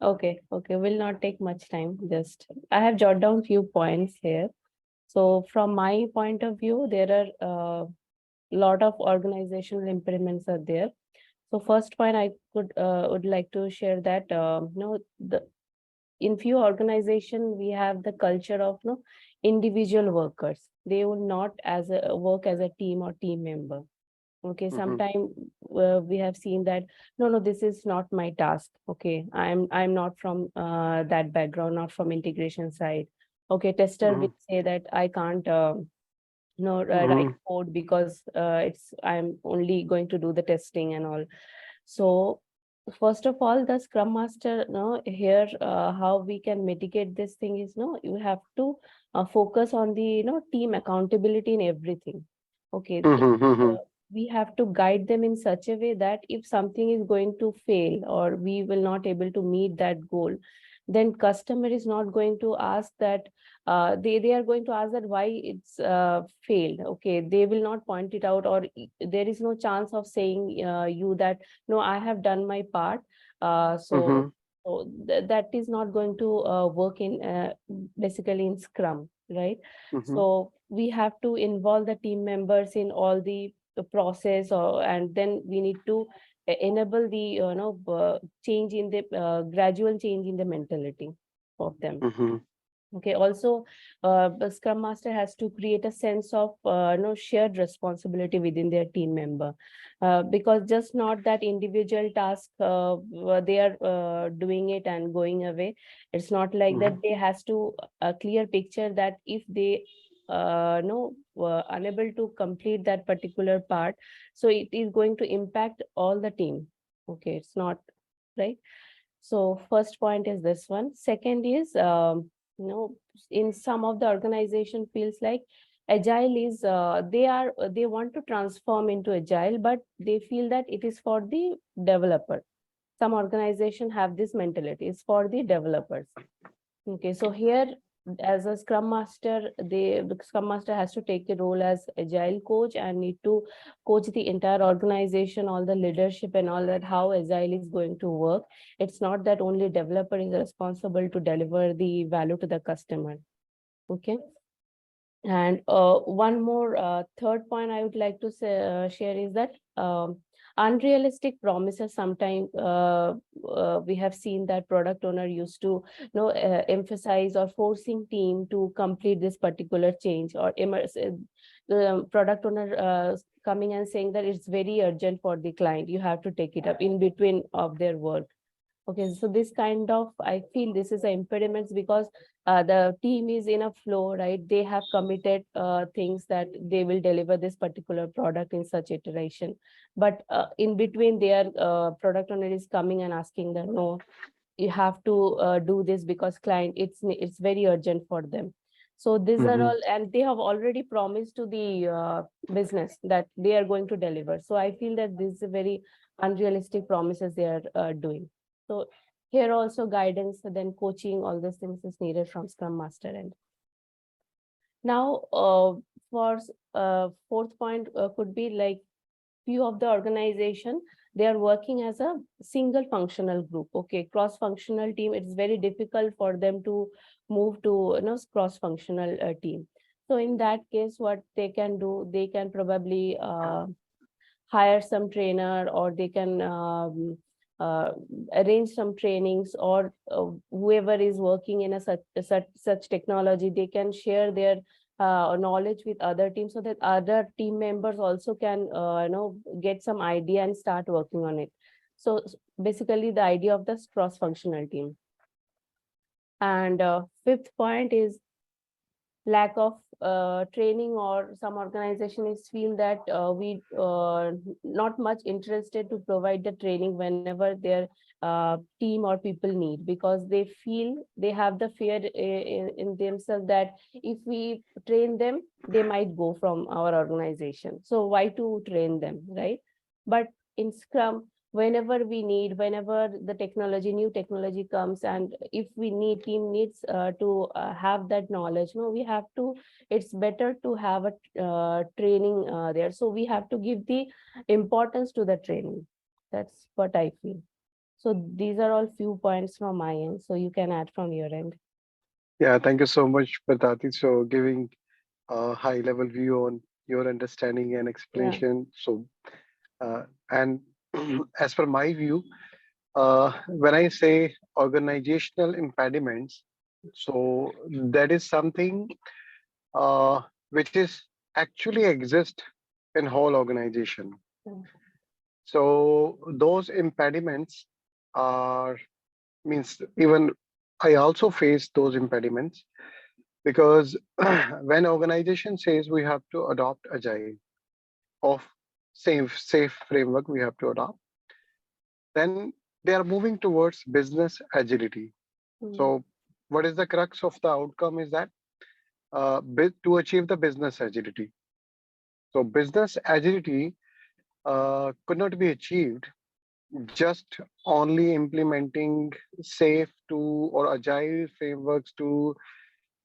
Okay, okay, will not take much time. Just I have jotted down few points here. So from my point of view, there are lot of organizational impediments are there. So first point I would like to share that the in few organization we have the culture of individual workers. They will not as a work as a team or team member. Okay, Mm-hmm. sometime we have seen that no, this is not my task. Okay, I'm not from that background, not from integration side. Okay, tester Mm-hmm. will say that I can't write Mm-hmm. code because it's I'm only going to do the testing and all. So first of all, the scrum master here how we can mitigate this thing is you have to focus on the team accountability in everything. Okay, Mm-hmm. we have to guide them in such a way that if something is going to fail or we will not able to meet that goal, then customer is not going to ask that they are going to ask that why it's failed. Okay, they will not point it out, or there is no chance of saying you that no, I have done my part. Mm-hmm. That is not going to work in basically in Scrum, right? Mm-hmm. So we have to involve the team members in all the process, or and then we need to enable the change in the gradual change in the mentality of them. Mm-hmm. Okay, also, the Scrum Master has to create a sense of shared responsibility within their team member, because just not that individual task they are doing it and going away. It's not like that. They has to a clear picture that if they no unable to complete that particular part, so it is going to impact all the team. Okay, it's not right. So first point is this one. Second is, you know, in some of the organization feels like agile is they want to transform into agile, but they feel that it is for the developer. Some organization have this mentality. It's for the developers. Okay, so here as a scrum master, the scrum master has to take a role as agile coach and need to coach the entire organization, all the leadership and all that, how agile is going to work. It's not that only developer is responsible to deliver the value to the customer. Okay. And one more third point I would like to say, share is that unrealistic promises. Sometimes we have seen that product owner used to emphasize or forcing team to complete this particular change, or the product owner coming and saying that it's very urgent for the client. You have to take it up in between of their work. Okay, so this kind of, I feel this is an impediment because the team is in a flow, right? They have committed things that they will deliver this particular product in such iteration. But in between, their product owner is coming and asking them, no, you have to do this because client, it's very urgent for them. So these are Mm-hmm. all, and they have already promised to the business that they are going to deliver. So I feel that this is a very unrealistic promises they are doing. So here also guidance, then coaching, all these things is needed from Scrum Master end. Now, for fourth point could be like few of the organization, they are working as a single functional group. Okay, cross-functional team, it's very difficult for them to move to cross-functional team. So in that case, what they can do, they can probably hire some trainer, or they can uh, arrange some trainings, or whoever is working in a such technology, they can share their knowledge with other teams, so that other team members also can get some idea and start working on it. So basically the idea of this cross-functional team. And fifth point is lack of training, or some organizations feel that we not much interested to provide the training whenever their team or people need, because they feel they have the fear in themselves that if we train them, they might go from our organization, so why to train them, right? But in Scrum, whenever we need, whenever the technology, new technology comes, and if we need, team needs to have that knowledge, no, we have to, it's better to have a training there. So we have to give the importance to the training. That's what I feel. So these are all few points from my end. So you can add from your end. Yeah, thank you so much, Bratati, so giving a high level view on your understanding and Yeah. explanation. So, and as per my view, when I say organizational impediments, so that is something uh, which is actually exist in whole organization. Mm. So those impediments are means even I also face those impediments because when organization says we have to adopt agile of safe framework we have to adopt, then they are moving towards business agility. Mm. So what is the crux of the outcome is that to achieve the business agility. So business agility could not be achieved just only implementing safe to or agile frameworks to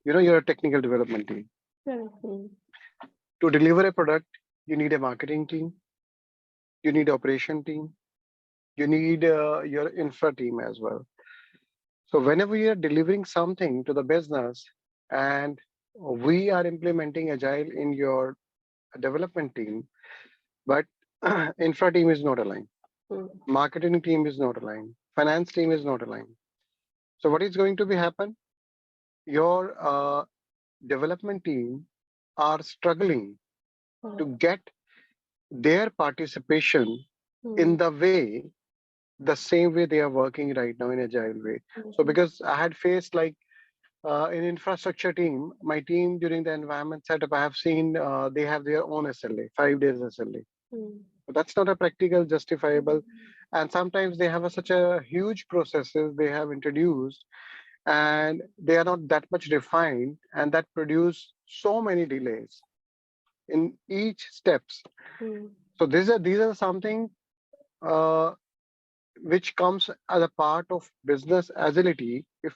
your technical development team. Correct. Mm. To deliver a product, you need a marketing team, you need operation team, you need your infra team as well. So whenever you are delivering something to the business and we are implementing agile in your development team, but infra team is not aligned, Mm. marketing team is not aligned, finance team is not aligned. So what is going to be happen? Your development team are struggling to Correct. get their participation in Mm. the way the same way they are working right now in agile way. So Mhm. because I had faced like in infrastructure team, my team during the environment setup, I have seen they have their own SLA, 5 days SLA. Mm. But that's not a practical Mm. justifiable. And sometimes they have such a huge processes they have introduced and they are not that much refined and that produce so many delays in each steps. Mm. So these are something uh, which comes as a part of business agility. If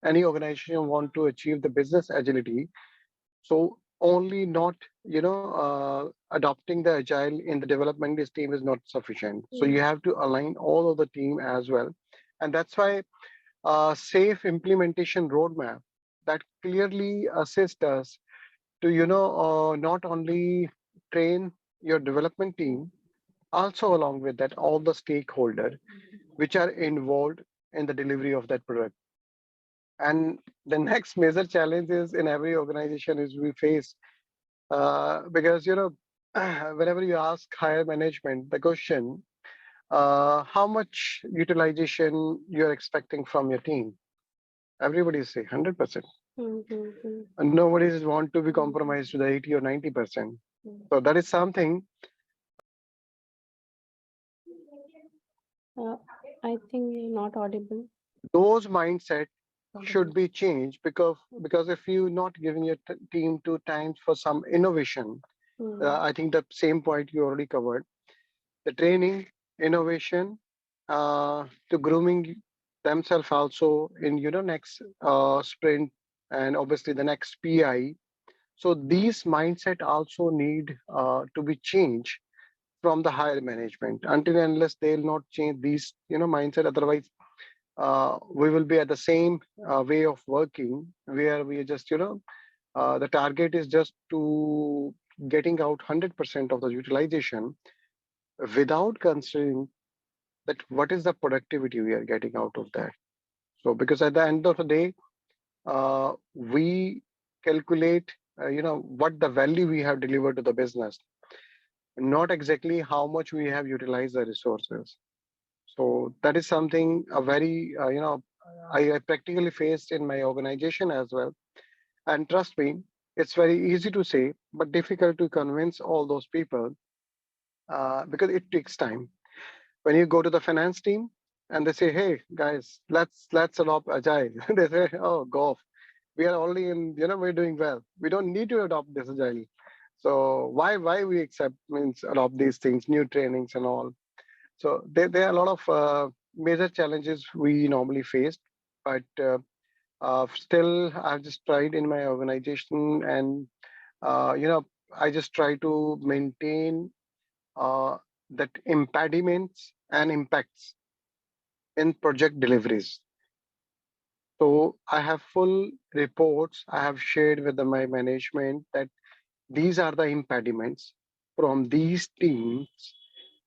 any organization want to achieve the business agility, so only not adopting the agile in the development this team is not sufficient. So you Mm. have to align all of the team as well, and that's why safe implementation roadmap that clearly assist us to not only train your development team, also along with that all the stakeholder which are involved in the delivery of that product. And the next major challenge is in every organization is we face because whenever you ask higher management the question how much utilization you're expecting from your team, everybody say 100%, Mm. Mm. and nobody is want to be Mm. compromised to the 80 or 90%. Mm. So that is something Uh, I think you're not audible. those mindset should Audible. be changed because if you not giving your team two times for some innovation, Mm. I think the same point you already covered, the training, innovation, to grooming themselves also in next sprint and obviously the next PI. So these mindset also need to be changed from the higher management until and unless they'll not change these mindset. Otherwise, we will be at the same way of working where we just the target is just to getting out 100% of the utilization without considering that what is the productivity we are getting out of that. So because at the end of the day we calculate what the value we have delivered to the business, not exactly how much we have utilized the resources. So that is something a very I practically faced in my organization as well. And trust me, it's very easy to say but difficult to convince all those people because it takes time. When you go to the finance team and they say, hey guys, let's adopt agile, they say, oh go off, we are already in, we're doing well, we don't need to adopt this agile. So why we accept means adopt these things, new trainings and all. So there are a lot of major challenges we normally face, but still I've just tried in my organization and I just try to maintain uh, that impediments and impacts in project deliveries. So I have full reports I have shared with my management that these are the impediments from these teams,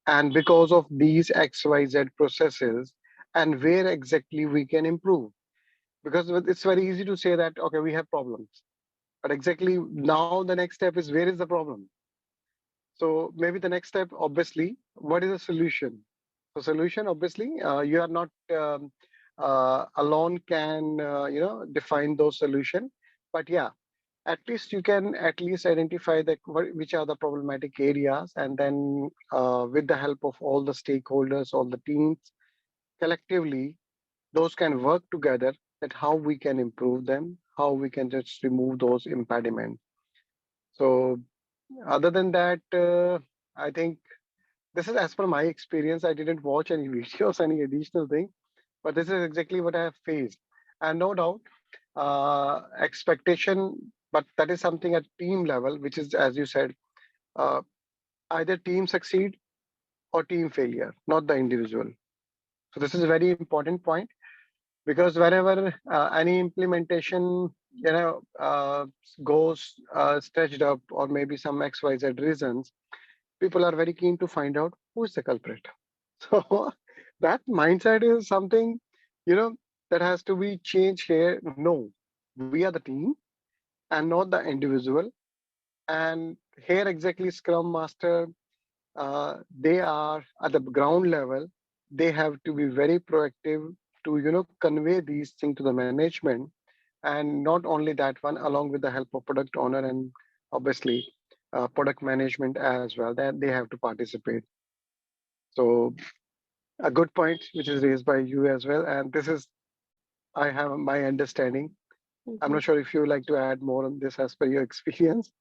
and because of these XYZ processes, and where exactly we can improve. Because it's very easy to say that, okay, we have problems. But exactly now the next step is, where is the problem? So maybe the next step, obviously, what is the solution? So solution, obviously, you are not alone can define those solution, but yeah, at least you can at least identify which are the problematic areas, and then with the help of all the stakeholders, all the teams, collectively, those can work together. That how we can improve them, how we can just remove those impediments. So other than that, I think this is as per my experience. I didn't watch any videos, any additional thing, but this is exactly what I have faced. And no doubt, expectation, but that is something at team level, which is, as you said, uh, either team succeed or team failure, not the individual. So this is a very important point, because whenever any implementation, goes stretched up, or maybe some XYZ reasons, people are very keen to find out who is the culprit. So that mindset is something, you know, that has to be changed here. No, we are the team and not the individual. And here exactly Scrum Master, they are at the ground level. They have to be very proactive to, convey these things to the management. And not only that one, along with the help of product owner and obviously product management as well, that they have to participate. So a good point which is raised by you as well, and this is, I have my understanding. I'm Mhm. not sure if you would like to add more on this as per your experience.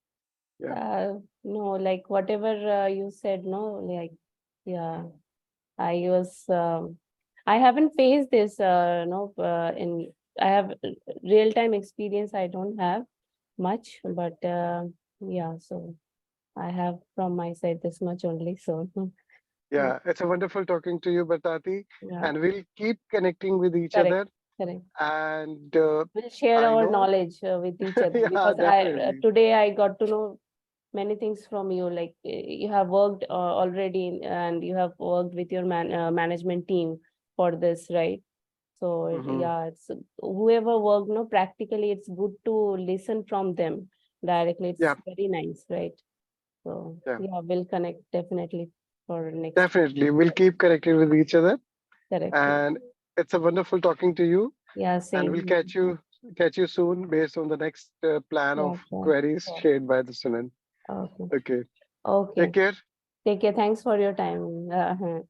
Yeah. No, like whatever you said, no, like, yeah, I was, I haven't faced this, no, I have real time experience. I don't have much, but yeah, so I have from my side this much only. So, yeah, Yeah, it's a wonderful talking to you, Batati, yeah, and we'll keep connecting with each correct, other. correct. And We'll share I our know, knowledge with each other, yeah, because I definitely. today I got to know many things from you. Like you have worked already and you have worked with your management team for this, right? So Hmm. yeah, it's whoever worked, no, practically, it's good to listen from them directly. It's Yeah, very nice, right? So yeah, yeah, we'll connect definitely for next. definitely. We'll keep connected with each other, Correct. and it's a wonderful talking to you. Yeah, And we'll same. catch you soon based on the next plan Yeah, of sure, queries sure. shared by the student. Okay. Okay. Okay. Take care. Take care. Thanks for your time.